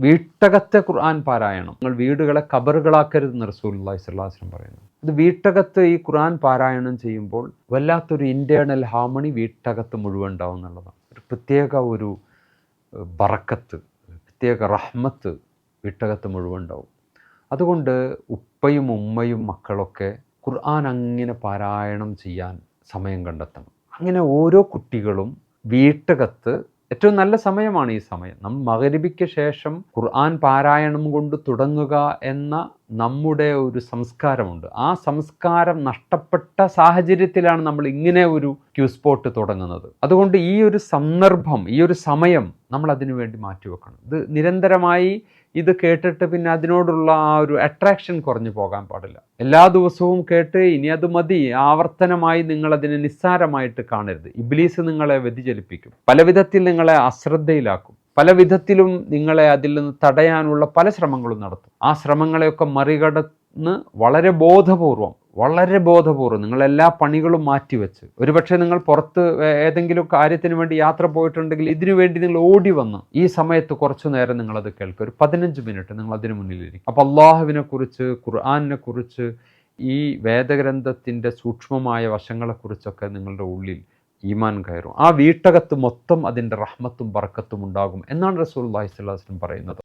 വീട്ടകത്തെ ഖുർആൻ പാരായണം. നിങ്ങൾ വീടുകളെ ഖബറുകളാക്കരുതെന്ന് റസൂലുള്ളാഹി സ്വല്ലല്ലാഹു അലൈഹി വസല്ലം പറയുന്നു. ഇത് വീട്ടകത്ത് ഈ ഖുർആൻ പാരായണം ചെയ്യുമ്പോൾ വല്ലാത്തൊരു ഇൻറ്റേർണൽ ഹാർമണി വീട്ടകത്ത് മുഴുവൻ ഉണ്ടാവും എന്നുള്ളതാണ്. ഒരു പ്രത്യേക ഒരു ബറക്കത്ത്, പ്രത്യേക റഹ്മത്ത് വീട്ടകത്ത് മുഴുവൻ ഉണ്ടാവും. അതുകൊണ്ട് ഉപ്പയും ഉമ്മയും മക്കളൊക്കെ ഖുർആൻ അങ്ങനെ പാരായണം ചെയ്യാൻ സമയം കണ്ടെത്തണം. അങ്ങനെ ഓരോ കുട്ടികളും വീട്ടകത്ത് ഏറ്റവും നല്ല സമയമാണ് ഈ സമയം. നമ്മൾ മഗ്‌രിബിക്ക് ശേഷം ഖുർആൻ പാരായണം കൊണ്ട് തുടങ്ങുക എന്ന നമ്മുടെ ഒരു സംസ്കാരമുണ്ട്. ആ സംസ്കാരം നഷ്ടപ്പെട്ട സാഹചര്യത്തിലാണ് നമ്മൾ ഇങ്ങനെ ഒരു ക്യൂ സ്പോട്ട് തുടങ്ങുന്നത്. അതുകൊണ്ട് ഈ ഒരു സന്ദർഭം, ഈ ഒരു സമയം നമ്മൾ അതിനു വേണ്ടി മാറ്റിവെക്കണം. ഇത് നിരന്തരമായി ഇത് കേട്ടിട്ട് പിന്നെ അതിനോടുള്ള ആ ഒരു അട്രാക്ഷൻ കുറഞ്ഞു പോകാൻ പാടില്ല. എല്ലാ ദിവസവും കേട്ട് ഇനി അത് മതി, ആവർത്തനമായി നിങ്ങൾ അതിനെ നിസ്സാരമായിട്ട് കാണരുത്. ഇബ്ലീസ് നിങ്ങളെ വ്യതിചലിപ്പിക്കും, പല വിധത്തിൽ നിങ്ങളെ അശ്രദ്ധയിലാക്കും, പല വിധത്തിലും നിങ്ങളെ അതിൽ നിന്ന് തടയാനുള്ള പല ശ്രമങ്ങളും നടത്തും. ആ ശ്രമങ്ങളെയൊക്കെ മറികടന്ന് വളരെ ബോധപൂർവം നിങ്ങൾ എല്ലാ പണികളും മാറ്റിവെച്ച്, ഒരുപക്ഷെ നിങ്ങൾ പുറത്ത് ഏതെങ്കിലും കാര്യത്തിന് വേണ്ടി യാത്ര പോയിട്ടുണ്ടെങ്കിൽ ഇതിനു വേണ്ടി നിങ്ങൾ ഓടി വന്ന് ഈ സമയത്ത് കുറച്ചു നേരം നിങ്ങളത് കേൾക്കുക. ഒരു 15 മിനിറ്റ് നിങ്ങൾ അതിന് മുന്നിലിരിക്കും. അപ്പോൾ അള്ളാഹുവിനെ കുറിച്ച്, ഖുർആനിനെ കുറിച്ച്, ഈ വേദഗ്രന്ഥത്തിൻ്റെ സൂക്ഷ്മമായ വശങ്ങളെക്കുറിച്ചൊക്കെ നിങ്ങളുടെ ഉള്ളിൽ ഈമാൻ കയറും. ആ വീട്ടകത്ത് മൊത്തം അതിൻ്റെ റഹ്മത്തും ബർക്കത്തും ഉണ്ടാകും എന്നാണ് റസൂലുള്ളാഹി സ്വല്ലല്ലാഹു അലൈഹി വസല്ലം പറയുന്നത്.